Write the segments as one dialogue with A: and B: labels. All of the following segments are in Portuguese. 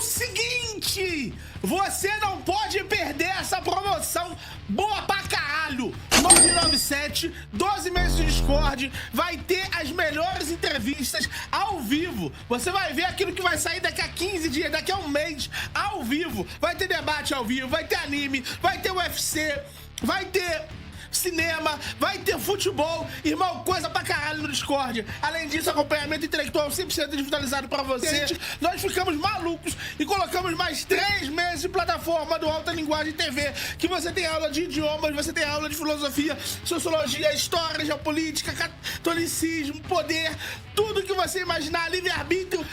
A: seguinte, você não pode perder essa promoção boa pra caralho. 997, 12 meses de Discord, vai ter as melhores entrevistas ao vivo. Você vai ver aquilo que vai sair daqui a 15 dias, daqui a um mês, ao vivo. Vai ter debate ao vivo, vai ter anime, vai ter UFC, vai ter cinema, vai ter futebol, irmão, coisa pra caralho no Discord. Além disso, acompanhamento intelectual 100% individualizado pra você. Nós ficamos malucos e colocamos mais 3 meses de plataforma do Alta Linguagem TV, que você tem aula de idiomas, você tem aula de filosofia, sociologia, história, geopolítica, catolicismo, poder, tudo que você imaginar, livre-arbítrio.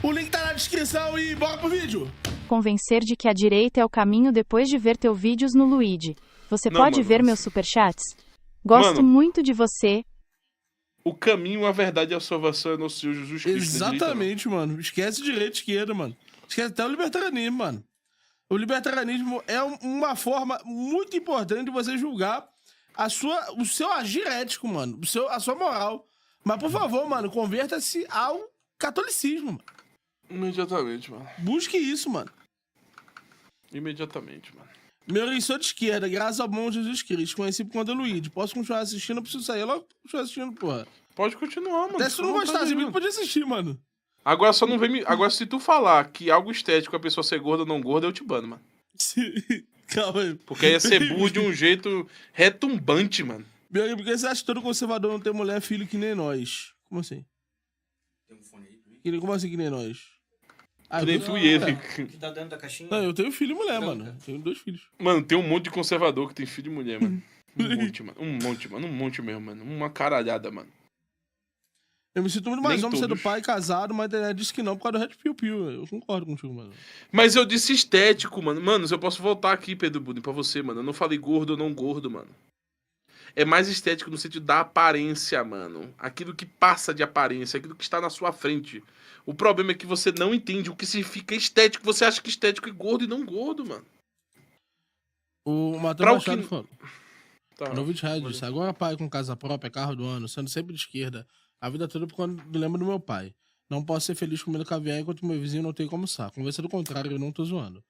A: O link tá na descrição e bora pro vídeo.
B: Convencer de que a direita é o caminho depois de ver teus vídeos no Luigi. Você
C: Não,
B: pode
C: mano,
B: ver meus superchats? Gosto muito de você.
C: O caminho, a verdade e a salvação é nosso Senhor Jesus Cristo.
A: Exatamente, mano. Esquece direita e esquerda, mano. Esquece até o libertarianismo, mano. O libertarianismo é uma forma muito importante de você julgar o seu agir ético, mano. A sua moral. Mas, por favor, mano, converta-se ao catolicismo, mano.
C: Imediatamente, mano.
A: Busque isso, mano.
C: Imediatamente, mano.
A: Meu eleitor de esquerda, graças ao bom Jesus Cristo, conheci por conta do Luigi. Posso continuar assistindo? Eu preciso sair logo continuar assistindo, porra.
C: Pode continuar, mano.
A: Até se tu não gostasse de mim, tu podia assistir, mano.
C: Agora só não vem me... Agora, se tu falar que algo estético a pessoa ser gorda ou não gorda, eu te bano, mano.
A: Calma aí.
C: Porque aí ia ser burro de um jeito retumbante, mano.
A: Meu amigo, por que você acha que todo conservador não tem mulher, filho que nem nós? Como assim?
D: Tem um fone aí?
A: Como assim que nem nós?
C: Que nem tu e ele.
D: Que tá dentro da caixinha?
A: Não, eu tenho filho e mulher,
D: Não,
A: mano.
D: cara.
A: Tenho 2 filhos.
C: Mano, tem um monte de conservador que tem filho e mulher, mano. Um monte mesmo, mano. Uma caralhada, mano.
A: Eu me sinto muito mais
C: Nem
A: homem sendo
C: todos.
A: pai, casado, mas a internet disse que não por causa do Red Piu Piu. Eu concordo contigo, mano.
C: Mas eu disse estético, mano. Mano, se eu posso voltar aqui, Pedro Budin, pra você, mano. Eu não falei gordo ou não gordo, mano. É mais estético no sentido da aparência, mano. Aquilo que passa de aparência, aquilo que está na sua frente. O problema é que você não entende o que significa estético. Você acha que estético é gordo e não gordo, mano.
A: O Matheus
C: Pra o
A: Machado
C: que-
A: falou.
C: Tá.
A: No vídeo rádio disse, agora pai com casa própria, carro do ano, sendo sempre de esquerda, a vida toda por conta do lembro do meu pai. Não posso ser feliz comendo caviar enquanto meu vizinho não tem como almoçar. Conversa do contrário, eu não tô zoando.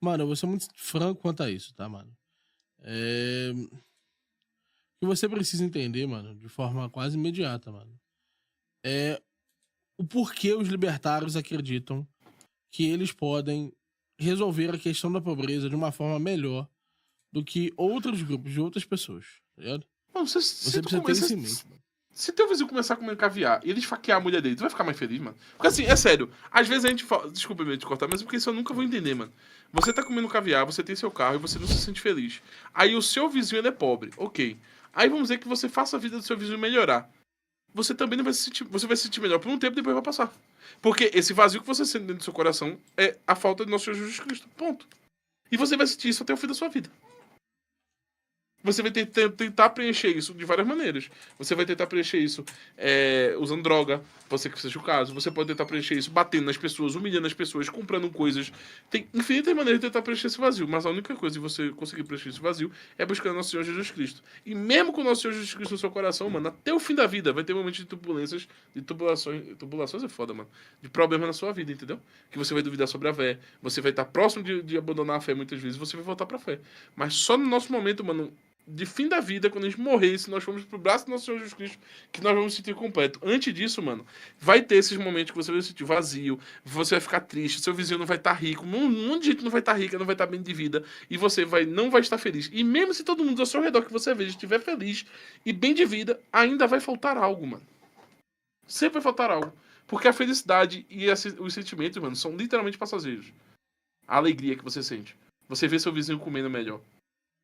A: Mano, eu vou ser muito franco quanto a isso, tá, mano? O que você precisa entender, mano, de forma quase imediata, mano, é o porquê os libertários acreditam que eles podem resolver a questão da pobreza de uma forma melhor do que outros grupos de outras pessoas, tá ligado?
C: Mano,
A: Você precisa ter isso em mente, mano.
C: Se teu vizinho começar a comer caviar e ele esfaquear a mulher dele, tu vai ficar mais feliz, mano? Porque assim, é sério, às vezes a gente fala... Desculpa me te cortar, mas é porque isso eu nunca vou entender, mano. Você tá comendo caviar, você tem seu carro e você não se sente feliz. Aí o seu vizinho, ele é pobre, ok. Aí vamos dizer que você faça a vida do seu vizinho melhorar. Você também não vai se sentir... Você vai se sentir melhor por um tempo e depois vai passar. Porque esse vazio que você sente dentro do seu coração é a falta de nosso Senhor Jesus Cristo. Ponto. E você vai sentir isso até o fim da sua vida. Você vai tentar preencher isso de várias maneiras. Você vai tentar preencher isso usando droga, você que seja o caso. Você pode tentar preencher isso batendo nas pessoas, humilhando as pessoas, comprando coisas. Tem infinitas maneiras de tentar preencher esse vazio. Mas a única coisa de você conseguir preencher esse vazio é buscando nosso Senhor Jesus Cristo. E mesmo com o nosso Senhor Jesus Cristo no seu coração, mano, até o fim da vida vai ter momentos de turbulências, de tubulações. Tubulações é foda, mano. De problemas na sua vida, entendeu? Que você vai duvidar sobre a fé. Você vai estar próximo de abandonar a fé muitas vezes. Você vai voltar pra fé. Mas só no nosso momento, mano, de fim da vida, quando a gente morrer, se nós formos pro braço do nosso Senhor Jesus Cristo, que nós vamos se sentir completo. Antes disso, mano, vai ter esses momentos que você vai se sentir vazio, você vai ficar triste, seu vizinho não vai estar rico, um monte de gente não vai estar rica, não vai estar bem de vida, e você não vai estar feliz. E mesmo se todo mundo ao seu redor que você veja estiver feliz e bem de vida, ainda vai faltar algo, mano. Sempre vai faltar algo. Porque a felicidade e os sentimentos, mano, são literalmente passageiros. A alegria que você sente. Você vê seu vizinho comendo melhor.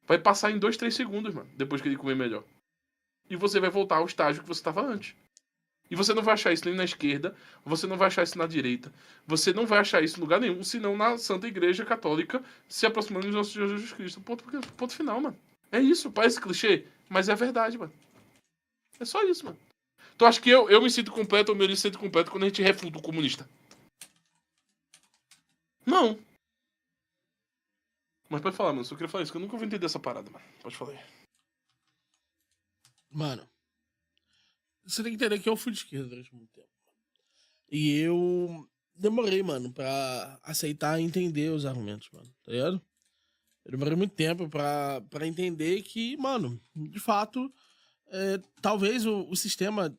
C: Vai passar em 2, 3 segundos, mano, depois que ele comer melhor. E você vai voltar ao estágio que você estava antes. E você não vai achar isso nem na esquerda, você não vai achar isso na direita, você não vai achar isso em lugar nenhum, senão na Santa Igreja Católica, se aproximando do nosso Senhor Jesus Cristo. Ponto final, mano. É isso, parece clichê, mas é verdade, mano. É só isso, mano. Tu acha que eu me sinto completo ou meu se sente completo quando a gente refuta o comunista? Não. Mas pode falar, mano. Só queria falar isso, que eu nunca vou entender essa parada, mano. Pode falar aí.
A: Mano, você tem que entender que eu fui de esquerda durante muito tempo. E eu demorei, mano, pra aceitar e entender os argumentos, mano, tá ligado? Eu demorei muito tempo pra entender que, mano, de fato, talvez o sistema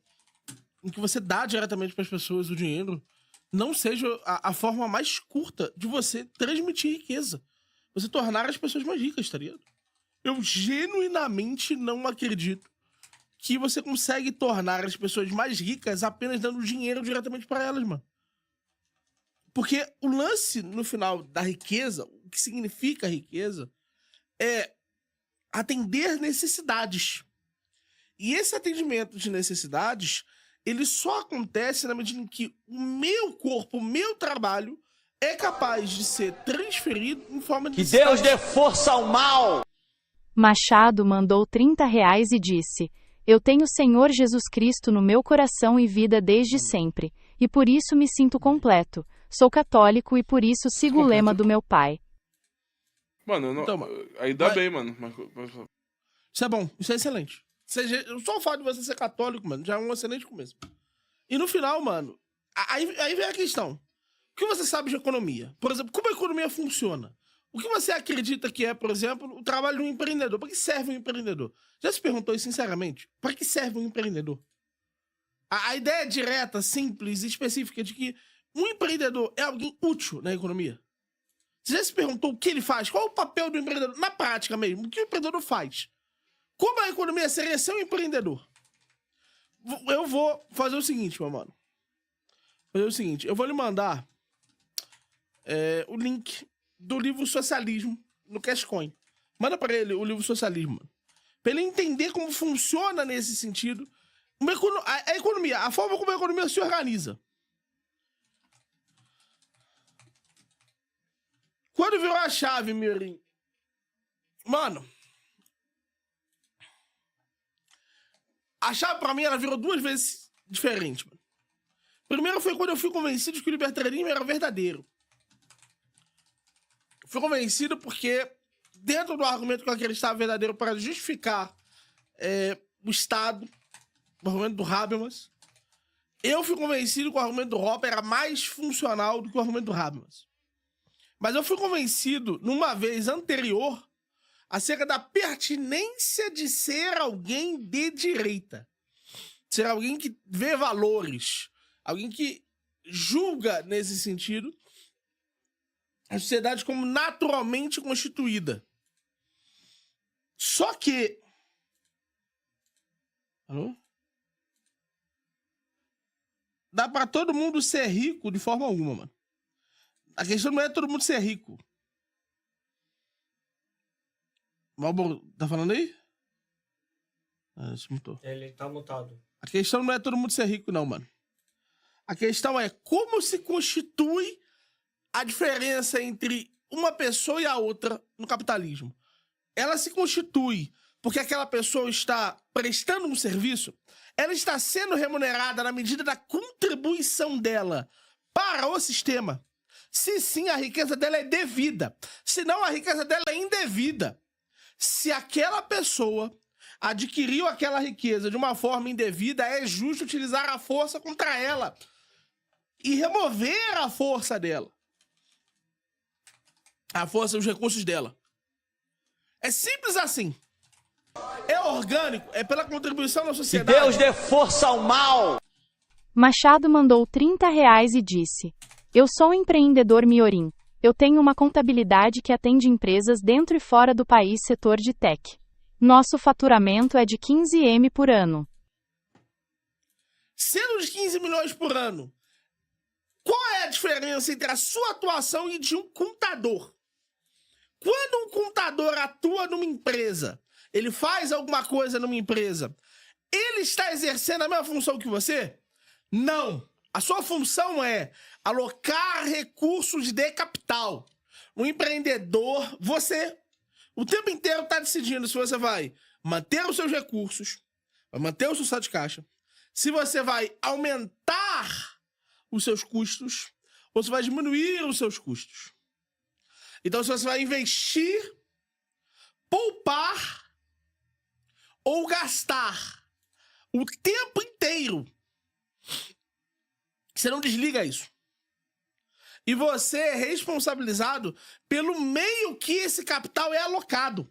A: em que você dá diretamente pras pessoas o dinheiro não seja a forma mais curta de você transmitir riqueza. Você tornar as pessoas mais ricas, tá ligado? Eu genuinamente não acredito que você consegue tornar as pessoas mais ricas apenas dando dinheiro diretamente pra elas, mano. Porque o lance, no final, da riqueza, o que significa riqueza, é atender necessidades. E esse atendimento de necessidades, ele só acontece na medida em que o meu corpo, o meu trabalho, é capaz de ser transferido em forma de
E: Que Deus dê força ao mal!
B: Machado mandou R$30 e disse: Eu tenho o Senhor Jesus Cristo no meu coração e vida desde sempre, e por isso me sinto completo. Sou católico e por isso sigo o lema do meu pai.
C: Mano, não,
A: Então,
C: ainda bem, mano.
A: Isso é bom, isso é excelente. Só o fato de você ser católico, mano, já é um excelente começo. E no final, mano, aí vem a questão. O que você sabe de economia? Por exemplo, como a economia funciona? O que você acredita que é, por exemplo, o trabalho de um empreendedor? Para que serve um empreendedor? Já se perguntou isso sinceramente? Para que serve um empreendedor? A ideia direta, simples e específica de que um empreendedor é alguém útil na economia. Você já se perguntou o que ele faz? Qual é o papel do empreendedor? Na prática mesmo, o que o empreendedor faz? Como a economia seria ser um empreendedor? Eu vou fazer o seguinte, meu mano. Eu vou lhe mandar o link do livro Socialismo no Cashcoin. Manda pra ele o livro Socialismo, mano. Pra ele entender como funciona nesse sentido a economia, a forma como a economia se organiza. Quando virou a chave, Mirim, mano, a chave pra mim, ela virou 2 vezes diferente, mano. Primeiro foi quando eu fui convencido de que o libertarianismo era verdadeiro. Fui convencido porque, dentro do argumento que eu acreditava verdadeiro para justificar o Estado, o argumento do Habermas, eu fui convencido que o argumento do Hopper era mais funcional do que o argumento do Habermas. Mas eu fui convencido, numa vez anterior, acerca da pertinência de ser alguém de direita. Ser alguém que vê valores. Alguém que julga, nesse sentido, a sociedade como naturalmente constituída. Só que... Alô? Dá pra todo mundo ser rico de forma alguma, mano. A questão não é todo mundo ser rico. Malboro, tá falando aí? Se mutou.
D: Ele tá mutado.
A: A questão não é todo mundo ser rico, não, mano. A questão é como se constitui a diferença entre uma pessoa e a outra no capitalismo. Ela se constitui porque aquela pessoa está prestando um serviço, ela está sendo remunerada na medida da contribuição dela para o sistema. Se sim, a riqueza dela é devida. Se não, a riqueza dela é indevida. Se aquela pessoa adquiriu aquela riqueza de uma forma indevida, é justo utilizar a força contra ela e remover a força dela. A força, os recursos dela. É simples assim. É orgânico, é pela contribuição na
E: Que
A: sociedade.
E: Deus dê força ao mal!
B: Machado mandou R$30 e disse: Eu sou um empreendedor miorim. Eu tenho uma contabilidade que atende empresas dentro e fora do país setor de tech. Nosso faturamento é de 15 M por ano.
A: Sendo de 15 milhões por ano, qual é a diferença entre a sua atuação e de um contador? Quando um contador atua numa empresa, ele faz alguma coisa numa empresa, ele está exercendo a mesma função que você? Não. A sua função é alocar recursos de capital. Um empreendedor, você, o tempo inteiro está decidindo se você vai manter os seus recursos, vai manter o seu saldo de caixa, se você vai aumentar os seus custos ou se vai diminuir os seus custos. Então, se você vai investir, poupar ou gastar o tempo inteiro, você não desliga isso. E você é responsabilizado pelo meio que esse capital é alocado.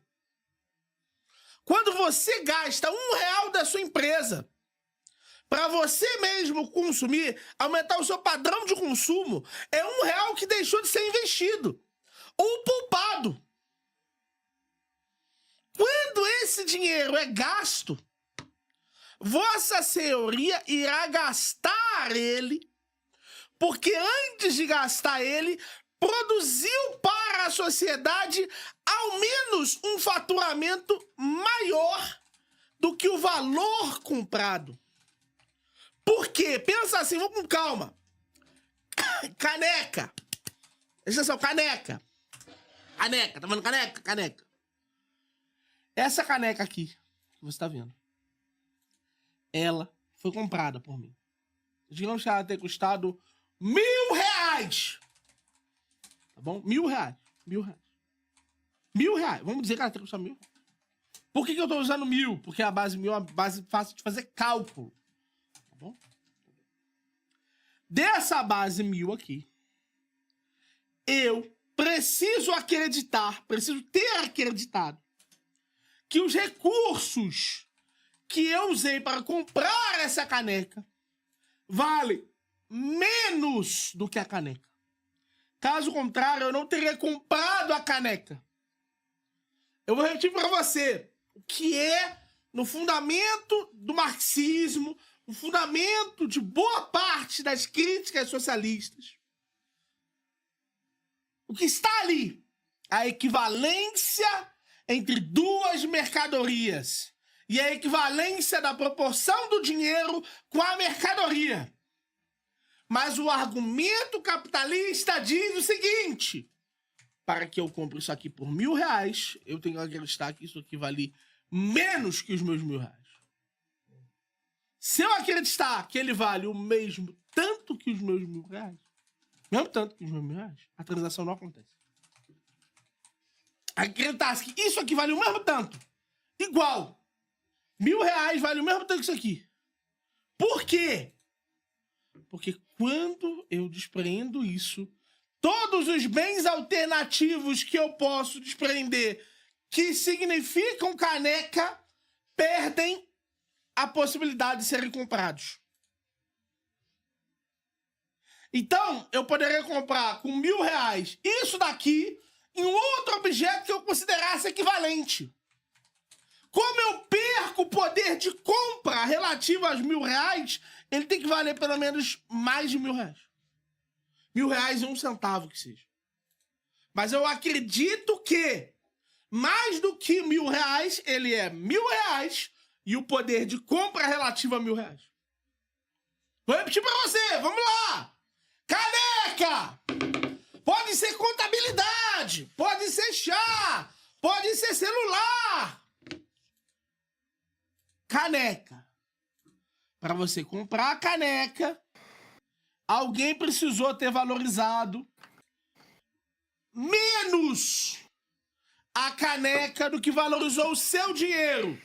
A: Quando você gasta R$1 da sua empresa para você mesmo consumir, aumentar o seu padrão de consumo, é R$1 que deixou de ser investido ou poupado. Quando esse dinheiro é gasto, Vossa Senhoria irá gastar ele, porque antes de gastar ele, produziu para a sociedade ao menos um faturamento maior do que o valor comprado. Por quê? Pensa assim, vamos com calma. Caneca. Presta atenção, caneca. Caneca, tá vendo caneca? Caneca. Essa caneca aqui, que você tá vendo, ela foi comprada por mim. Digamos que ela ter custado R$1.000. Tá bom? R$1.000. R$1.000. Vamos dizer que ela tem que custar 1.000. Por que eu tô usando 1.000? Porque a base 1.000 é uma base fácil de fazer cálculo. Tá bom? Dessa base 1.000 aqui, eu preciso ter acreditado que os recursos que eu usei para comprar essa caneca valem menos do que a caneca. Caso contrário, eu não teria comprado a caneca. Eu vou repetir para você o que é, no fundamento do marxismo, no fundamento de boa parte das críticas socialistas. O que está ali? A equivalência entre duas mercadorias. E a equivalência da proporção do dinheiro com a mercadoria. Mas o argumento capitalista diz o seguinte: para que eu compre isso aqui por R$1.000, eu tenho que acreditar que isso aqui vale menos que os meus R$1.000. Se eu acreditar que ele vale o mesmo tanto que os meus R$1.000, mesmo tanto que os meus R$1.000, a transação não acontece. Acreditar que isso aqui vale o mesmo tanto, igual, R$1.000 vale o mesmo tanto que isso aqui. Por quê? Porque quando eu despreendo isso, todos os bens alternativos que eu posso despreender, que significam caneca, perdem a possibilidade de serem comprados. Então, eu poderia comprar com R$1.000 isso daqui em um outro objeto que eu considerasse equivalente. Como eu perco o poder de compra relativo aos R$1.000, ele tem que valer pelo menos mais de R$1.000. R$1.000 e 1 centavo que seja. Mas eu acredito que mais do que R$1.000, ele é R$1.000 e o poder de compra relativo a R$1.000. Vou repetir pra você, vamos lá! Caneca! Pode ser contabilidade, pode ser chá, pode ser celular. Caneca. Para você comprar a caneca, alguém precisou ter valorizado menos a caneca do que valorizou o seu dinheiro.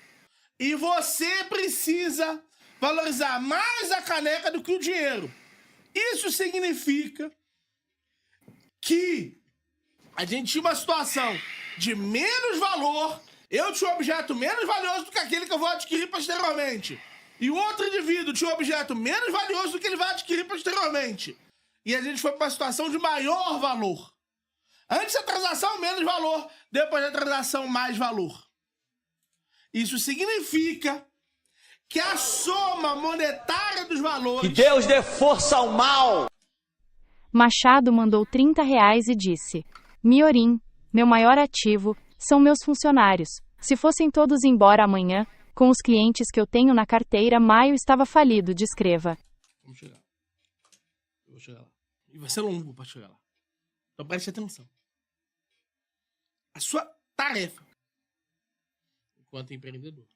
A: E você precisa valorizar mais a caneca do que o dinheiro. Isso significa que a gente tinha uma situação de menos valor. Eu tinha um objeto menos valioso do que aquele que eu vou adquirir posteriormente. E o outro indivíduo tinha um objeto menos valioso do que ele vai adquirir posteriormente. E a gente foi para uma situação de maior valor. Antes da transação, menos valor. Depois da transação, mais valor. Isso significa que a soma monetária dos valores...
E: Que Deus dê força ao mal!
B: Machado mandou R$30 e disse: Miorim, meu maior ativo, são meus funcionários. Se fossem todos embora amanhã, com os clientes que eu tenho na carteira, maio estava falido, descreva.
A: Vamos chegar. Eu vou chegar lá. E vai ser longo para chegar lá. Então preste atenção. A sua tarefa, enquanto empreendedor,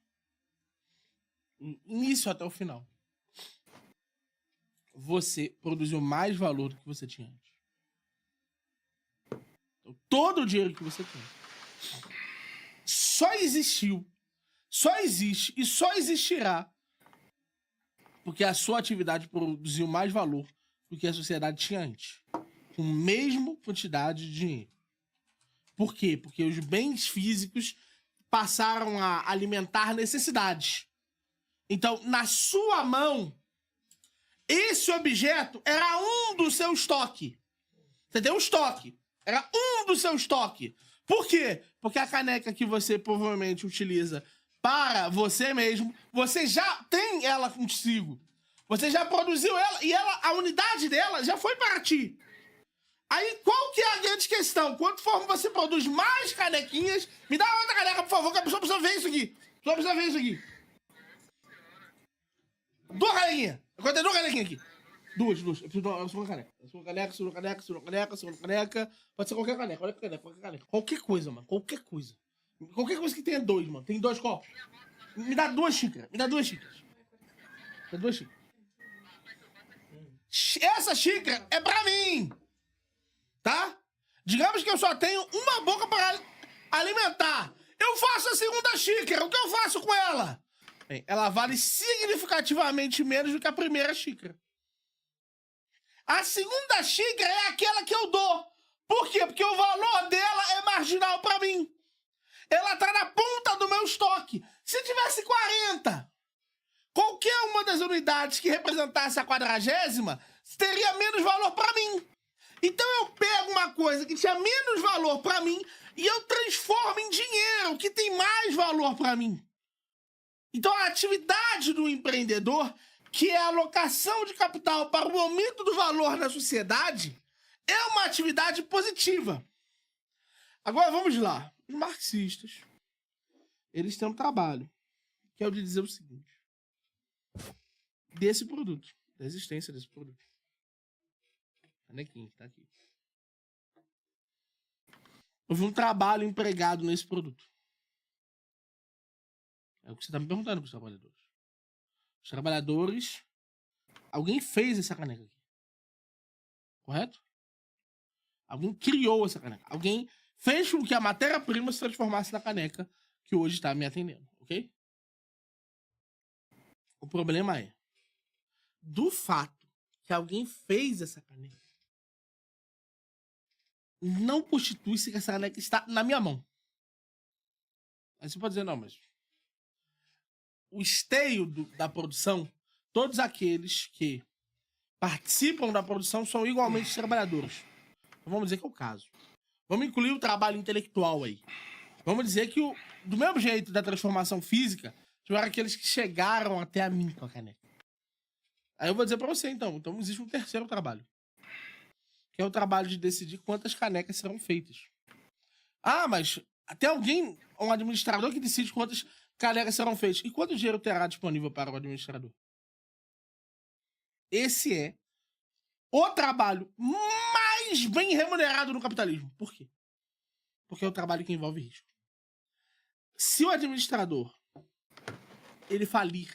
A: do início até o final, você produziu mais valor do que você tinha antes. Então, todo o dinheiro que você tem só existiu, só existe e só existirá porque a sua atividade produziu mais valor do que a sociedade tinha antes. com a mesma quantidade de dinheiro. Por quê? Porque os bens físicos passaram a alimentar necessidades. Então, na sua mão, esse objeto era um do seu estoque. Você tem um estoque. Era um do seu estoque. Por quê? Porque a caneca que você provavelmente utiliza para você mesmo, você já tem ela consigo. Você já produziu ela e a unidade dela já foi para ti. Aí, qual que é a grande questão? Quanto forma você produz mais canequinhas? Me dá outra caneca, por favor, que a pessoa precisa ver isso aqui. A pessoa precisa ver isso aqui. 2 canequinhas. Eu contei 2 canequinhas aqui. Duas. Eu preciso de uma caneca. Segunda caneca. Pode ser qualquer caneca. Qualquer caneca. Qualquer coisa, mano. Qualquer coisa. Qualquer coisa que tenha 2, mano. Tem 2 copos. Me dá 2 xícaras. Dá 2 xícaras. Essa xícara é pra mim. Tá? Digamos que eu só tenho uma boca para alimentar. Eu faço a segunda xícara. O que eu faço com ela? Bem, ela vale significativamente menos do que a primeira xícara. A segunda xícara é aquela que eu dou. Por quê? Porque o valor dela é marginal para mim. Ela tá na ponta do meu estoque. Se tivesse 40, qualquer uma das unidades que representasse a 40ª teria menos valor para mim. Então eu pego uma coisa que tinha menos valor para mim e eu transformo em dinheiro, que tem mais valor para mim. Então a atividade do empreendedor, que é a alocação de capital para o aumento do valor na sociedade, é uma atividade positiva. Agora vamos lá. Os marxistas, eles têm um trabalho, que é o de dizer o seguinte: desse produto, da existência desse produto. Canequinha, tá aqui. Houve um trabalho empregado nesse produto. É o que você tá me perguntando pros trabalhadores. Os trabalhadores... Alguém fez essa caneca aqui. Correto? Alguém criou essa caneca. Alguém fez com que a matéria-prima se transformasse na caneca que hoje está me atendendo. Ok? O problema é, do fato que alguém fez essa caneca, não constitui-se que essa caneca está na minha mão. Aí você pode dizer, não, mas o esteio da produção, todos aqueles que participam da produção são igualmente trabalhadores. Então, vamos dizer que é o caso. Vamos incluir o trabalho intelectual aí. Vamos dizer que, do mesmo jeito da transformação física, tiveram aqueles que chegaram até a mim com a caneca. Aí eu vou dizer pra você, então existe um terceiro trabalho. Que é o trabalho de decidir quantas canecas serão feitas. Ah, mas tem alguém, um administrador, que decide quantas canecas serão feitas. E quanto dinheiro terá disponível para o administrador? Esse é o trabalho mais bem remunerado no capitalismo. Por quê? Porque é o trabalho que envolve risco. Se o administrador ele falir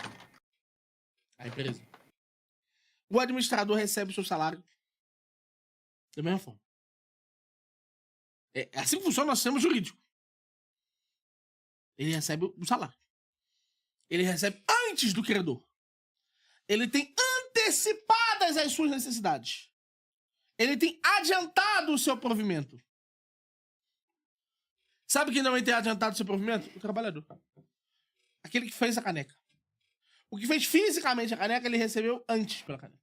A: a empresa, o administrador recebe o seu salário da mesma forma. É assim que funciona o sistema jurídico. Ele recebe o salário. Ele recebe antes do credor. Ele tem antecipadas as suas necessidades. Ele tem adiantado o seu provimento. Sabe quem também tem adiantado o seu provimento? O trabalhador. Aquele que fez a caneca. O que fez fisicamente a caneca, ele recebeu antes pela caneca.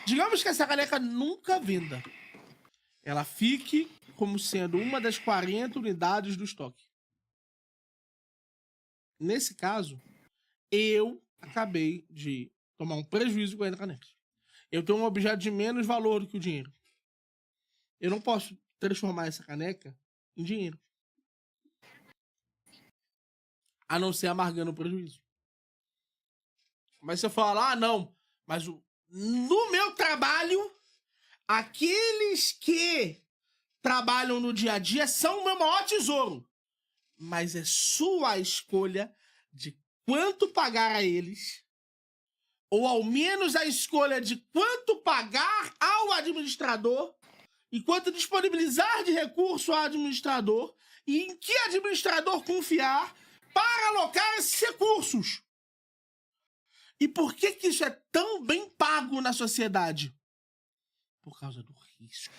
A: Digamos que essa caneca nunca venda. Ela fique como sendo uma das 40 unidades do estoque. Nesse caso, eu acabei de tomar um prejuízo com a caneca. Eu tenho um objeto de menos valor do que o dinheiro. Eu não posso transformar essa caneca em dinheiro. A não ser amargando o prejuízo. Mas você fala, ah, não, mas no meu trabalho, aqueles que trabalham no dia a dia são o meu maior tesouro. Mas é sua escolha de quanto pagar a eles, ou ao menos a escolha de quanto pagar ao administrador e quanto disponibilizar de recurso ao administrador e em que administrador confiar para alocar esses recursos. E por que isso é tão bem pago na sociedade? Por causa do risco.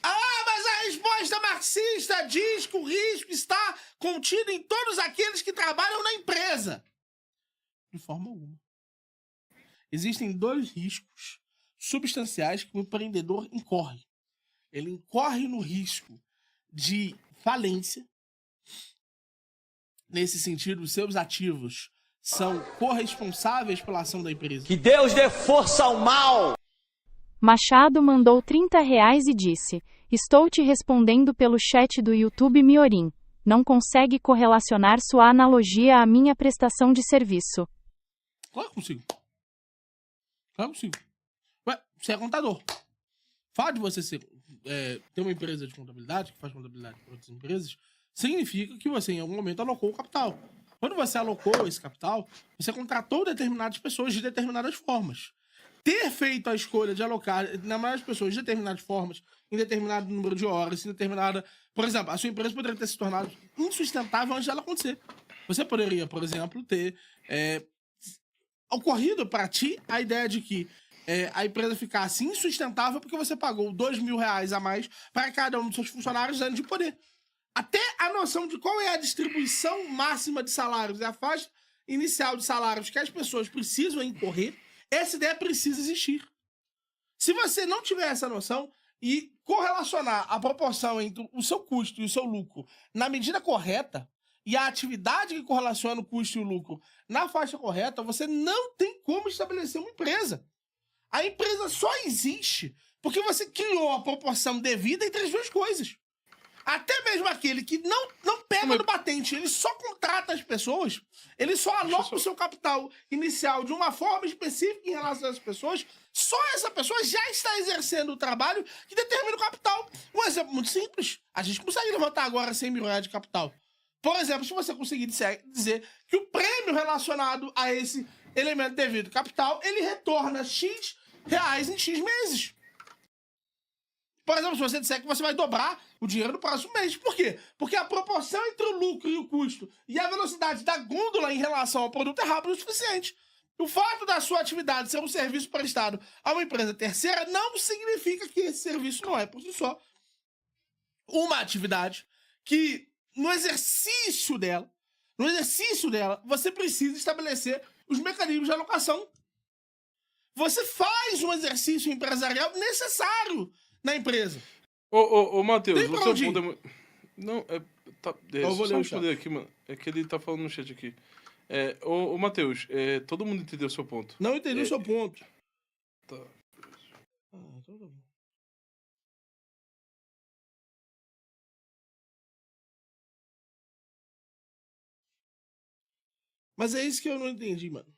A: Ah, mas a resposta marxista diz que o risco está contido em todos aqueles que trabalham na empresa. De forma alguma. Existem 2 riscos substanciais que o empreendedor incorre. Ele incorre no risco de falência. Nesse sentido, os seus ativos são corresponsáveis pela ação da empresa.
E: Que Deus dê força ao mal!
B: Machado mandou R$30 e disse: estou te respondendo pelo chat do YouTube Miorim. Não consegue correlacionar sua analogia à minha prestação de serviço.
A: Claro que consigo. Claro que consigo. Ué, você é contador. Fato de você ter uma empresa de contabilidade, que faz contabilidade para outras empresas, significa que você, em algum momento, alocou o capital. Quando você alocou esse capital, você contratou determinadas pessoas de determinadas formas. Ter feito a escolha de alocar determinadas pessoas de determinadas formas, em determinado número de horas, em determinada... Por exemplo, a sua empresa poderia ter se tornado insustentável antes dela acontecer. Você poderia, por exemplo, ter ocorrido para ti a ideia de que a empresa ficasse insustentável porque você pagou R$2.000 a mais para cada um dos seus funcionários anos de poder. Até a noção de qual é a distribuição máxima de salários e a faixa inicial de salários que as pessoas precisam incorrer, essa ideia precisa existir. Se você não tiver essa noção e correlacionar a proporção entre o seu custo e o seu lucro na medida correta e a atividade que correlaciona o custo e o lucro na faixa correta, você não tem como estabelecer uma empresa. A empresa só existe porque você criou a proporção devida entre as 2 coisas. Até mesmo aquele que não pega no batente, ele só contrata as pessoas, ele só aloca o seu capital inicial de uma forma específica em relação às pessoas, só essa pessoa já está exercendo o trabalho que determina o capital. Um exemplo muito simples, a gente consegue levantar agora R$100 mil de capital. Por exemplo, se você conseguir dizer que o prêmio relacionado a esse elemento devido capital, ele retorna X reais em X meses. Por exemplo, se você disser que você vai dobrar o dinheiro no próximo mês. Por quê? Porque a proporção entre o lucro e o custo e a velocidade da gôndola em relação ao produto é rápido o suficiente. O fato da sua atividade ser um serviço prestado a uma empresa terceira não significa que esse serviço não é, por si só, uma atividade que, no exercício dela, você precisa estabelecer os mecanismos de alocação. Você faz um exercício empresarial necessário na empresa.
C: Ô, Matheus, o seu ponto é muito... Não,
A: eu vou
C: só responder aqui, mano. É que ele tá falando no chat aqui. Ô, Matheus, todo mundo entendeu o seu ponto.
A: Não entendi o seu ponto.
C: Tá.
A: Então tá bom. Mas é isso que eu não entendi, mano.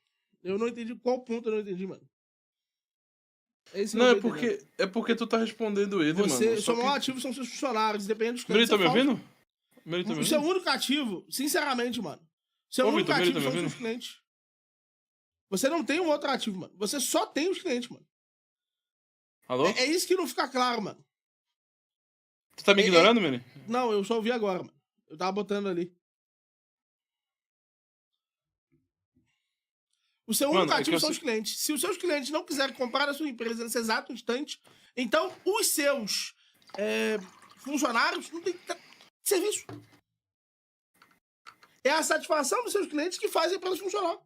A: Eu não entendi qual ponto eu não entendi, mano.
C: Não, é porque tu tá respondendo ele, mano.
A: Seu maior ativo são seus funcionários, dependendo dos
C: clientes. Ele tá me
A: ouvindo? O seu único ativo, sinceramente, mano. Seu único ativo são os seus clientes. Você não tem um outro ativo, mano. Você só tem os clientes, mano.
C: Alô?
A: É isso que não fica claro, mano.
C: Tu tá me ignorando, Mene?
A: Não, eu só ouvi agora, mano. Eu tava botando ali. O seu único ativo são os clientes. Se os seus clientes não quiserem comprar a sua empresa nesse exato instante, então os seus funcionários não têm serviço. É a satisfação dos seus clientes que faz a empresa funcionar.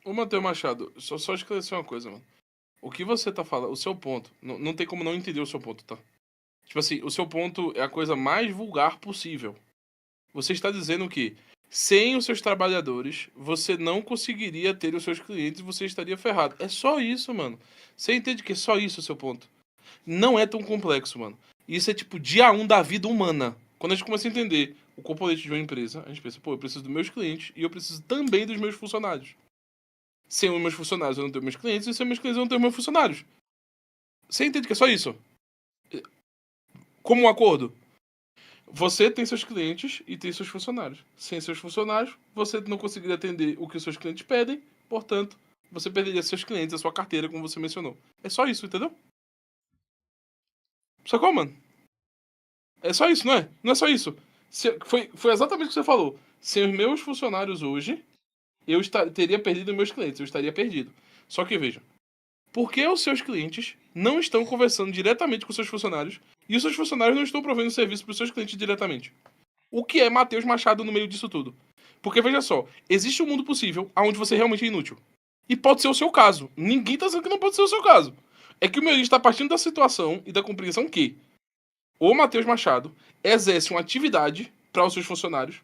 C: Ô, Matheus Machado, só esclarecer uma coisa, mano. O que você tá falando, o seu ponto, não tem como não entender o seu ponto, tá? Tipo assim, o seu ponto é a coisa mais vulgar possível. Você está dizendo que sem os seus trabalhadores, você não conseguiria ter os seus clientes e você estaria ferrado. É só isso, mano. Você entende que é só isso o seu ponto? Não é tão complexo, mano. Isso é tipo dia 1 da vida humana. Quando a gente começa a entender o componente de uma empresa, a gente pensa, pô, eu preciso dos meus clientes e eu preciso também dos meus funcionários. Sem os meus funcionários eu não tenho meus clientes e sem meus clientes eu não tenho meus funcionários. Você entende que é só isso? Como um acordo. Você tem seus clientes e tem seus funcionários. Sem seus funcionários, você não conseguiria atender o que os seus clientes pedem, portanto, você perderia seus clientes, a sua carteira, como você mencionou. É só isso, entendeu? Sacou, mano? É só isso, não é? Não é só isso. Foi exatamente o que você falou. Sem os meus funcionários hoje, eu teria perdido meus clientes, eu estaria perdido. Só que, veja, Por que os seus clientes não estão conversando diretamente com seus funcionários e os seus funcionários não estão provendo serviço para os seus clientes diretamente? O que é Matheus Machado no meio disso tudo? Porque, veja só, existe um mundo possível onde você realmente é inútil. E pode ser o seu caso. Ninguém está dizendo que não pode ser o seu caso. É que o meu está partindo da situação e da compreensão que o Matheus Machado exerce uma atividade para os seus funcionários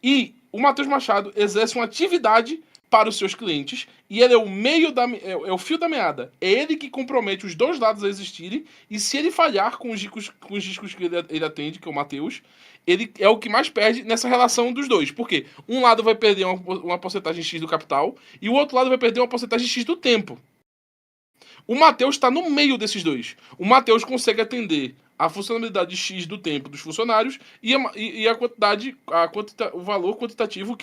C: e o Matheus Machado exerce uma atividade para os seus clientes e ele é o meio é o fio da meada. É ele que compromete os dois lados a existirem e se ele falhar com os riscos que ele atende, que é o Matheus, ele é o que mais perde nessa relação dos dois. Por quê? Um lado vai perder uma porcentagem X do capital e o outro lado vai perder uma porcentagem X do tempo. O Matheus está no meio desses dois. O Matheus consegue atender a funcionalidade X do tempo dos funcionários e o valor qualitativo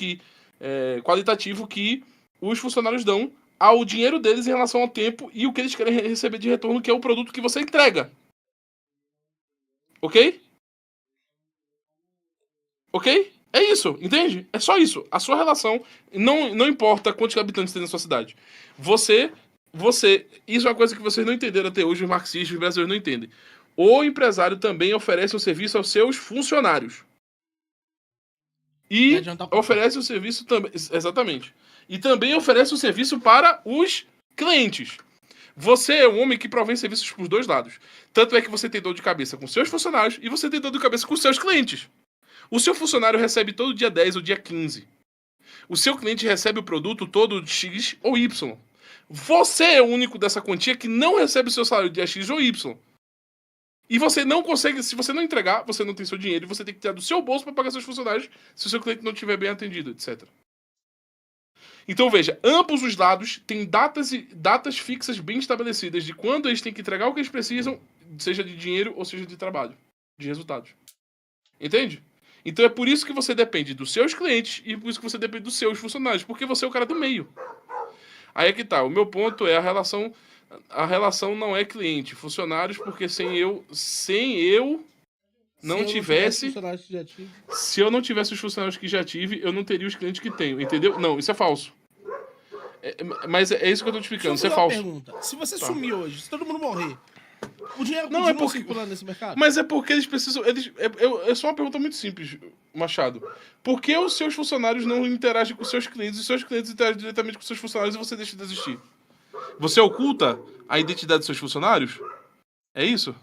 C: que os funcionários dão ao dinheiro deles em relação ao tempo e o que eles querem receber de retorno, que é o produto que você entrega. Ok? Ok? É isso, entende? É só isso. A sua relação, não importa quantos habitantes tem na sua cidade. Isso é uma coisa que vocês não entenderam até hoje, os marxistas, os brasileiros não entendem. O empresário também oferece um serviço aos seus funcionários. E oferece o serviço também. Exatamente. E também oferece o serviço para os clientes. Você é um homem que provém serviços por dois lados. Tanto é que você tem dor de cabeça com seus funcionários e você tem dor de cabeça com seus clientes. O seu funcionário recebe todo dia 10 ou dia 15. O seu cliente recebe o produto todo X ou Y. Você é o único dessa quantia que não recebe o seu salário dia X ou Y. E você não consegue, se você não entregar, você não tem seu dinheiro e você tem que tirar do seu bolso para pagar seus funcionários se o seu cliente não estiver bem atendido, etc. Então veja, ambos os lados têm datas fixas bem estabelecidas de quando eles têm que entregar o que eles precisam, seja de dinheiro ou seja de trabalho, de resultados. Entende? Então é por isso que você depende dos seus clientes e por isso que você depende dos seus funcionários, porque você é o cara do meio. Aí é que tá, o meu ponto é a relação não é cliente, funcionários, porque se eu não tivesse os funcionários que já tive, eu não teria os clientes que tenho, entendeu? Não, isso é falso. Mas é isso que eu tô te explicando, isso é falso.
A: Pergunta. Se você sumir hoje, se todo mundo morrer, o dinheiro
C: não
A: continua circulando nesse mercado?
C: Mas é porque eles precisam... É só uma pergunta muito simples, Machado. Por que os seus funcionários não interagem com os seus clientes e os seus clientes interagem diretamente com os seus funcionários e você deixa de existir? Você oculta a identidade dos seus funcionários? É isso?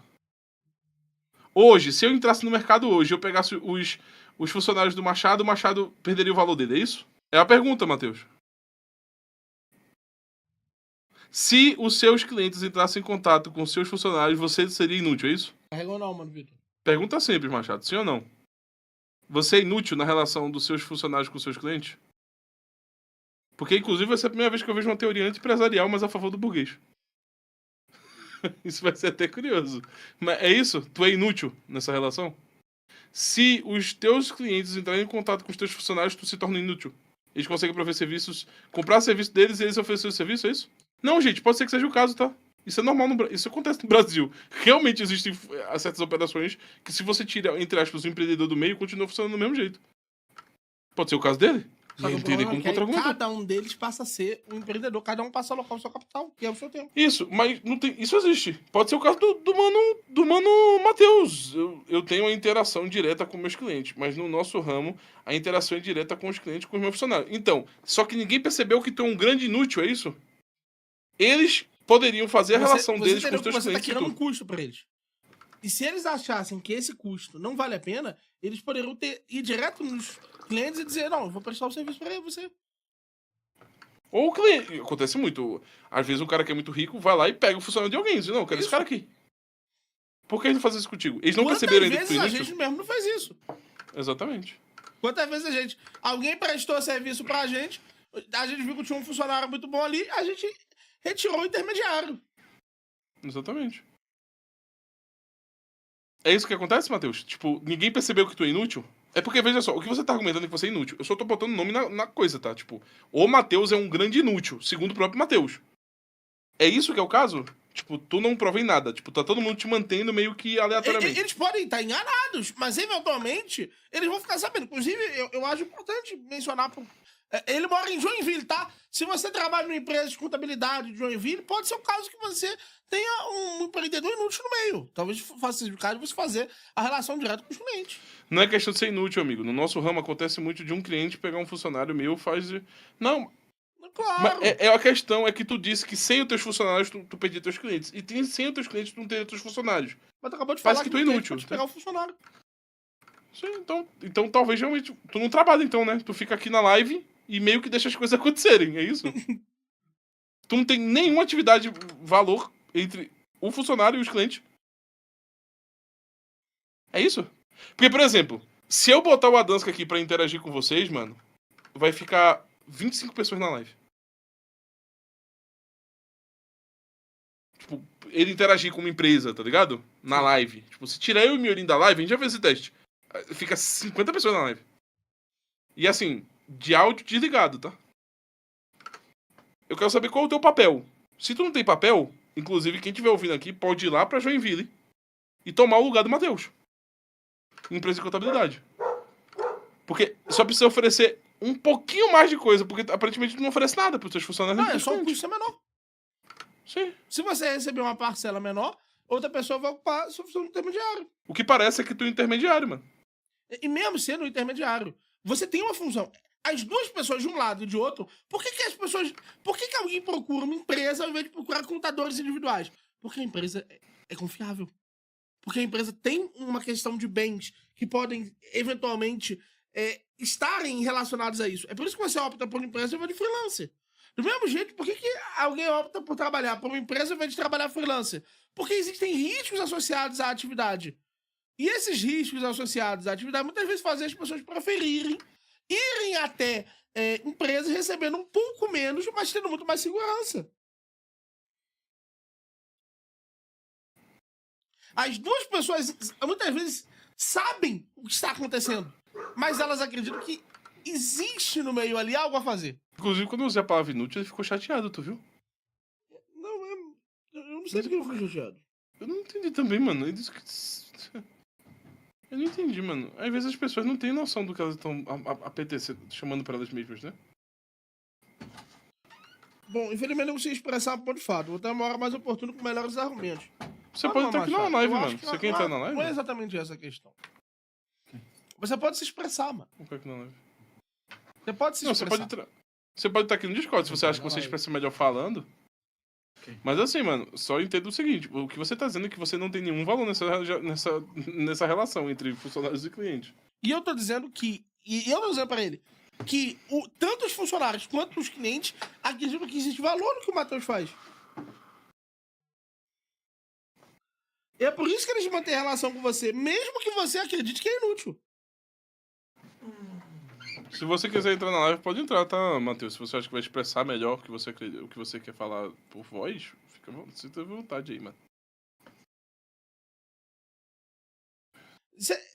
C: Hoje, se eu entrasse no mercado hoje e eu pegasse os funcionários do Machado, o Machado perderia o valor dele, é isso? É a pergunta, Matheus. Se os seus clientes entrassem em contato com os seus funcionários, você seria inútil, é isso?
A: Carregou não, mano, Vitor.
C: Pergunta simples, Machado, sim ou não? Você é inútil na relação dos seus funcionários com os seus clientes? Porque, inclusive, vai ser a primeira vez que eu vejo uma teoria anti-empresarial, mas a favor do burguês. Isso vai ser até curioso. Mas é isso? Tu é inútil nessa relação? Se os teus clientes entrarem em contato com os teus funcionários, tu se torna inútil. Eles conseguem prover serviços, comprar serviço deles e eles oferecerem o serviço, é isso? Não, gente, pode ser que seja o caso, tá? Isso é normal, isso acontece no Brasil. Realmente existem certas operações que se você tira, entre aspas, o empreendedor do meio, continua funcionando do mesmo jeito. Pode ser o caso dele?
A: Não tem nem como contra-argumentar. Cada um deles passa a ser um empreendedor, cada um passa a alocar o seu capital, que é o seu tempo.
C: Isso, mas não tem, isso existe. Pode ser o caso do mano Matheus. Eu tenho uma interação direta com meus clientes, mas no nosso ramo, a interação é direta com os clientes, com os meus funcionários. Então, só que ninguém percebeu que tu é um grande inútil, é isso? Eles poderiam fazer a relação deles com os teus clientes.
A: Você tá tirando um custo pra eles. E se eles achassem que esse custo não vale a pena, eles poderiam ir direto nos clientes e dizer, não, eu vou prestar o serviço pra você.
C: Ou o cliente. Acontece muito. Às vezes um cara que é muito rico vai lá e pega o funcionário de alguém e diz, não, eu quero esse cara aqui. Por que eles não fazem isso contigo? Eles não perceberam ainda que tu é
A: inútil? A gente mesmo não faz isso.
C: Exatamente.
A: Quantas vezes alguém prestou serviço pra gente, a gente viu que tinha um funcionário muito bom ali, a gente retirou o intermediário.
C: Exatamente. É isso que acontece, Matheus? Tipo, ninguém percebeu que tu é inútil? É porque, veja só, o que você tá argumentando é que você é inútil. Eu só tô botando nome na coisa, tá? Tipo, o Matheus é um grande inútil, segundo o próprio Matheus. É isso que é o caso? Tipo, tu não provém nada. Tipo, tá todo mundo te mantendo meio que aleatoriamente.
A: Eles podem estar enganados, mas eventualmente eles vão ficar sabendo. Inclusive, eu acho importante mencionar Ele mora em Joinville, tá? Se você trabalha numa empresa de contabilidade de Joinville, pode ser o caso que você tenha um empreendedor inútil no meio. Talvez faça o caso de você fazer a relação direta com os clientes.
C: Não é questão de ser inútil, amigo. No nosso ramo acontece muito de um cliente pegar um funcionário meu faz... Não,
A: Claro.
C: mas a questão é que tu disse que sem os teus funcionários tu perdia teus clientes. E sem os teus clientes tu não teria teus funcionários.
A: Mas tu acabou de
C: Parece
A: falar
C: que tu é inútil.
A: pode pegar o funcionário.
C: Sim, então talvez realmente... Tu não trabalha então, né? Tu fica aqui na live e meio que deixa as coisas acontecerem, é isso? Tu não tem nenhuma atividade valor entre o funcionário e os clientes. É isso? Porque, por exemplo, se eu botar o Adanska aqui pra interagir com vocês, mano, vai ficar 25 pessoas na live. Tipo, ele interagir com uma empresa, tá ligado? Na live. Tipo, se tirar eu e o Miorim da live, a gente já fez esse teste. Fica 50 pessoas na live. E assim, de áudio desligado, tá? Eu quero saber qual é o teu papel. Se tu não tem papel, inclusive quem estiver ouvindo aqui pode ir lá pra Joinville e tomar o lugar do Matheus. Empresa de contabilidade. Porque só precisa oferecer um pouquinho mais de coisa, porque aparentemente tu não oferece nada pros teus funcionários.
A: Não, é só o custo ser menor.
C: Sim.
A: Se você receber uma parcela menor, outra pessoa vai ocupar a sua função de intermediário.
C: O que parece é que tu é intermediário, mano.
A: E mesmo sendo intermediário, você tem uma função. As duas pessoas de um lado e de outro, por que as pessoas... Por que alguém procura uma empresa ao invés de procurar contadores individuais? Porque a empresa é confiável. Porque a empresa tem uma questão de bens que podem, eventualmente, estarem relacionados a isso. É por isso que você opta por uma empresa ao invés de freelancer. Do mesmo jeito, por que alguém opta por trabalhar por uma empresa ao invés de trabalhar freelancer? Porque existem riscos associados à atividade. E esses riscos associados à atividade muitas vezes fazem as pessoas preferirem irem até empresas recebendo um pouco menos, mas tendo muito mais segurança. As duas pessoas muitas vezes sabem o que está acontecendo, mas elas acreditam que existe no meio ali algo a fazer.
C: Inclusive, quando eu usei a palavra inútil, ele ficou chateado, tu viu?
A: Não, eu não sei porque eu fui chateado.
C: Eu não entendi também, mano. Ele disse que... Eu não entendi, mano. Às vezes as pessoas não têm noção do que elas estão chamando pra elas mesmas, né?
A: Bom, infelizmente eu não consigo expressar ponto de fato. Vou ter uma hora mais oportuna com melhores argumentos.
C: Você pode entrar aqui na live, mano. Você quer entrar na
A: Não é
C: live?
A: exatamente essa a questão. Você pode se expressar, mano.
C: Vou aqui na live.
A: Você pode se
C: Não, você
A: expressar.
C: pode entrar. Você pode estar aqui no Discord se você acha que você expressa melhor falando.
D: Ok.
C: Mas assim, mano, só entenda o seguinte: o que você tá dizendo é que você não tem nenhum valor nessa relação entre funcionários e clientes.
A: E eu tô dizendo que... E eu tô dizendo pra ele que tanto os funcionários quanto os clientes acreditam que existe valor no que o Matheus faz. E é por isso que eles mantêm relação com você, mesmo que você acredite que é inútil.
C: Se você quiser entrar na live, pode entrar, tá, Matheus? Se você acha que vai expressar melhor o que você quer falar por voz, sinta à vontade aí, mano.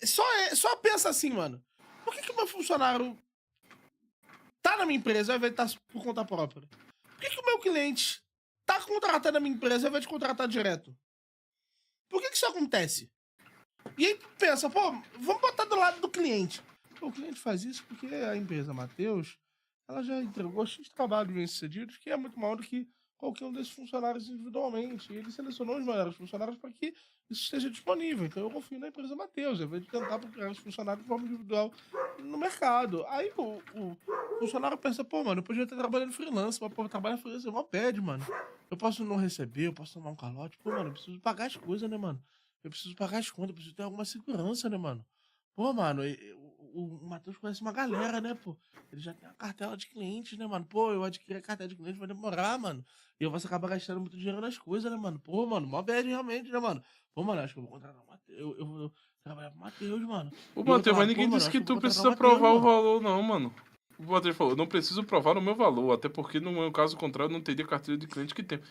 A: Só pensa assim, mano. Por que o meu funcionário tá na minha empresa ao invés de estar por conta própria? Por que o meu cliente tá contratando a minha empresa ao invés de contratar direto? Por que isso acontece? E aí tu pensa, pô, vamos botar do lado do cliente. Pô, o cliente faz isso porque a empresa Matheus, ela já entregou X trabalhos bem-sucedidos, que é muito maior do que qualquer um desses funcionários individualmente. E ele selecionou os melhores funcionários para que isso esteja disponível. Então eu confio na empresa Matheus, ao invés de tentar procurar os funcionários de forma individual no mercado. Aí o funcionário pensa, pô, mano, eu podia estar trabalhando freelance, mas pô, trabalhar freelance é mó pede, mano. Eu posso não receber, eu posso tomar um calote. Pô, mano, eu preciso pagar as coisas, né, mano? Eu preciso pagar as contas, eu preciso ter alguma segurança, né, mano? Pô, mano, o Matheus conhece uma galera, né, pô? Ele já tem uma cartela de clientes, né, mano? Pô, eu adquiri a cartela de clientes, vai demorar, mano. E eu vou acabar gastando muito dinheiro nas coisas, né, mano? Pô, mano, mó bad realmente, né, mano? Pô, mano, acho que eu vou contratar o Matheus. Eu vou trabalhar com o Matheus, mano.
C: Ô, Matheus, mas ninguém disse que tu precisa provar o valor, não, mano. O Matheus falou, não preciso provar o meu valor, até porque no meu caso contrário eu não teria carteira de cliente que tem.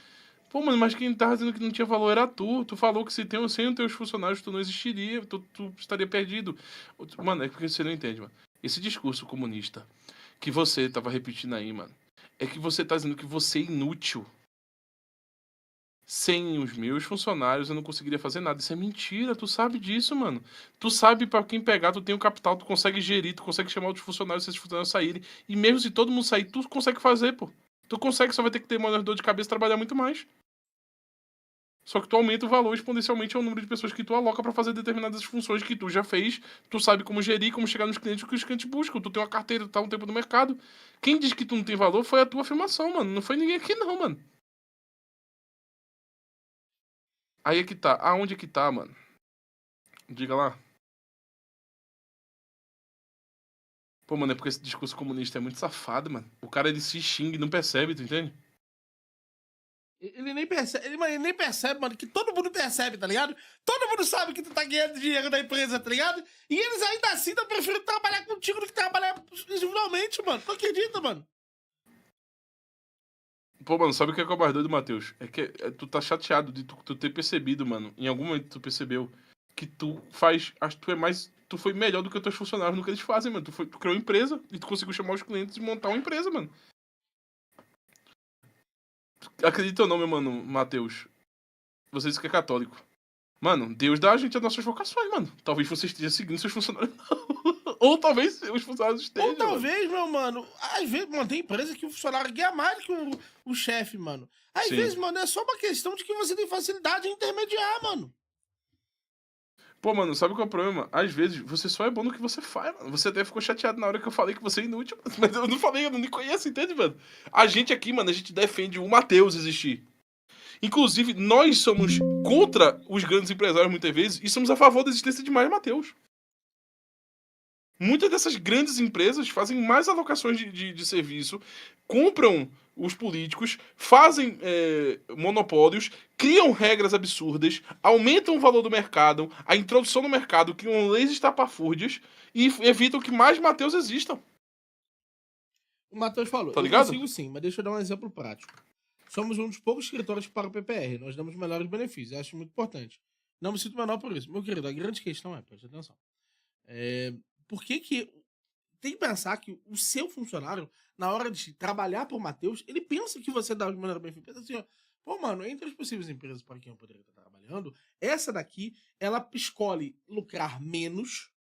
C: Pô, mano, mas quem tava dizendo que não tinha valor era tu. Tu falou que sem os teus funcionários tu não existiria, tu estaria perdido. Mano, é porque você não entende, mano. Esse discurso comunista que você tava repetindo aí, mano, é que você tá dizendo que você é inútil. sem os meus funcionários eu não conseguiria fazer nada. Isso é mentira, tu sabe disso, mano. Tu sabe pra quem pegar, tu tem o capital, tu consegue gerir, tu consegue chamar outros funcionários se esses funcionários saírem. E mesmo se todo mundo sair, tu consegue fazer, pô. Tu consegue, só vai ter que ter mais dor de cabeça e trabalhar muito mais. Só que tu aumenta o valor exponencialmente ao número de pessoas que tu aloca pra fazer determinadas funções que tu já fez. Tu sabe como gerir, como chegar nos clientes, o que os clientes buscam. Tu tem uma carteira, tu tá um tempo no mercado. Quem diz que tu não tem valor foi a tua afirmação, mano. Não foi ninguém aqui não, mano. Aí é que tá. Aonde é que tá, mano? Diga lá. Pô, mano, é porque esse discurso comunista é muito safado, mano. O cara, ele se xinga e não percebe, tu entende?
A: Ele nem percebe, ele nem percebe, mano, que todo mundo percebe, tá ligado? Todo mundo sabe que tu tá ganhando dinheiro da empresa, tá ligado? E eles ainda assim não preferem trabalhar contigo do que trabalhar individualmente, mano. Tu acredita, mano?
C: Pô, mano, sabe o que é o mais doido, Matheus? É que tu tá chateado de tu ter percebido, mano. Em algum momento tu percebeu que tu faz. Acho que tu é mais. Tu foi melhor do que os teus funcionários no que eles fazem, mano. Tu criou uma empresa e tu conseguiu chamar os clientes e montar uma empresa, mano. Acredita ou não, meu mano, Matheus? Você disse que é católico. Mano, Deus dá a gente as nossas vocações, mano. Talvez você esteja seguindo seus funcionários. Ou talvez os funcionários estejam.
A: Ou talvez, meu mano, às vezes, mano, tem empresa que o funcionário ganha mais do que o chefe, mano. Às
C: Sim.
A: vezes, mano, é só uma questão de que você tem facilidade em intermediar, mano.
C: Pô, mano, sabe qual é o problema? Às vezes você só é bom no que você faz, mano. Você até ficou chateado na hora que eu falei que você é inútil, mano. Mas eu não falei, eu não me conheço, entende, mano? A gente aqui, mano, a gente defende o Matheus existir. Inclusive, nós somos contra os grandes empresários muitas vezes e somos a favor da existência de mais Matheus. Muitas dessas grandes empresas fazem mais alocações de serviço, compram os políticos, fazem monopólios, criam regras absurdas, aumentam o valor do mercado, a introdução no mercado, criam leis estapafúrdias e evitam que mais Matheus existam.
A: O Matheus falou,
C: Tá ligado?
A: eu consigo sim, mas deixa eu dar um exemplo prático. Somos um dos poucos escritórios que paga o PPR, nós damos melhores benefícios, eu acho muito importante. Não me sinto menor por isso. Meu querido, a grande questão é, preste atenção, por que tem que pensar que o seu funcionário, na hora de trabalhar por Matheus, ele pensa que você dá os melhores benefícios. Pensa assim, ó, pô, mano, entre as possíveis empresas para quem eu poderia estar trabalhando, essa daqui, ela escolhe lucrar menos,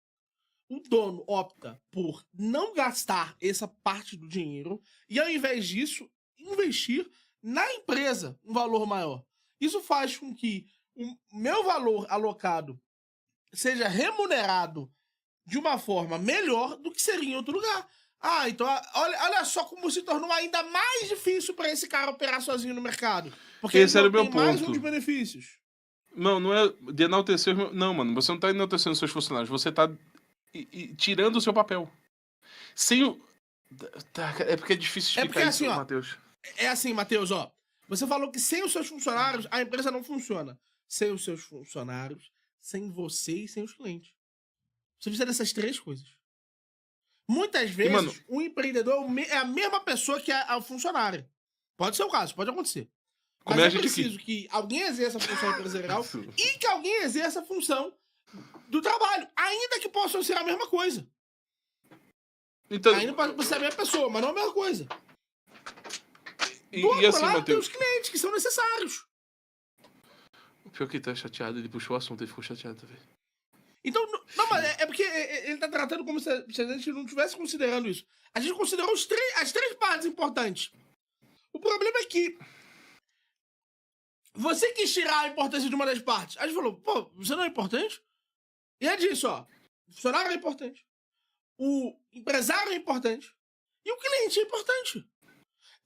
A: o dono opta por não gastar essa parte do dinheiro e, ao invés disso, investir na empresa um valor maior. Isso faz com que o meu valor alocado seja remunerado de uma forma melhor do que seria em outro lugar. Ah, então olha só como se tornou ainda mais difícil para esse cara operar sozinho no mercado. Porque
C: Esse
A: ele
C: era
A: não
C: o meu
A: tem mais
C: ponto.
A: uns benefícios.
C: Não é de enaltecer... Não, mano, você não tá enaltecendo seus funcionários, você tá tirando o seu papel. Sem o... É porque é difícil explicar
A: porque,
C: isso,
A: assim, ó,
C: Matheus.
A: É assim, Matheus, ó. Você falou que sem os seus funcionários, a empresa não funciona. Sem os seus funcionários, sem você e sem os clientes. Você precisa dessas três coisas. Muitas vezes,
C: mano,
A: o empreendedor é a mesma pessoa que é o funcionário. Pode ser o caso, pode acontecer.
C: Como
A: Mas
C: é a
A: é
C: gente
A: preciso que alguém exerça a função empresarial e que alguém exerça a função do trabalho. Ainda que possam ser a mesma coisa.
C: Então,
A: Ainda pode ser a mesma pessoa, mas não a mesma coisa. Do
C: e
A: outro
C: assim,
A: lado, tem
C: Matheus...
A: os clientes que são necessários.
C: O pior que ele tá chateado, ele puxou o assunto, ele ficou chateado também.
A: Então, não, mas é porque ele tá tratando como se a gente não estivesse considerando isso. A gente considerou as três partes importantes. O problema é que você quis tirar a importância de uma das partes. A gente falou, pô, você não é importante? E é disso, ó. O funcionário é importante. O empresário é importante. E o cliente é importante.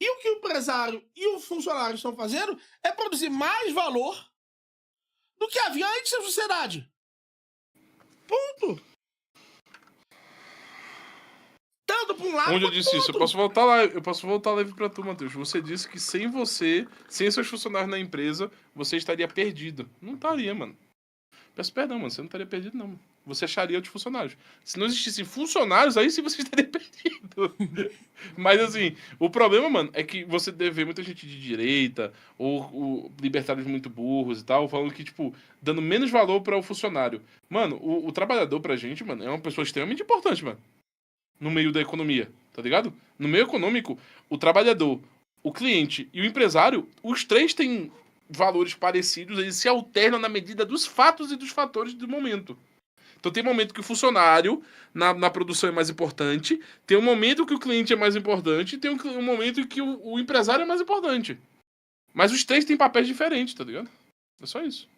A: E o que o empresário e o funcionário estão fazendo é produzir mais valor do que havia antes na sociedade. Ponto. Tanto pra um lado
C: Onde eu
A: quanto
C: disse
A: pro
C: isso?
A: outro.
C: Eu posso voltar leve pra tu, Matheus. Você disse que sem você, sem seus funcionários na empresa, você estaria perdido. Não estaria, mano. Peço perdão, mano. Você não estaria perdido, não. Mano. Você acharia outros funcionários. Se não existissem funcionários, aí sim você estaria perdido. Mas assim, o problema, mano, é que você vê muita gente de direita, ou libertários muito burros e tal, falando que, tipo, dando menos valor para o funcionário. Mano, o trabalhador pra gente, mano, é uma pessoa extremamente importante, mano. No meio da economia, tá ligado? No meio econômico, o trabalhador, o cliente e o empresário, os três têm valores parecidos, eles se alternam na medida dos fatos e dos fatores do momento. Então tem momento que o funcionário na produção é mais importante, tem um momento que o cliente é mais importante, e tem um momento em que o empresário é mais importante. Mas os três têm papéis diferentes, tá ligado? É só isso.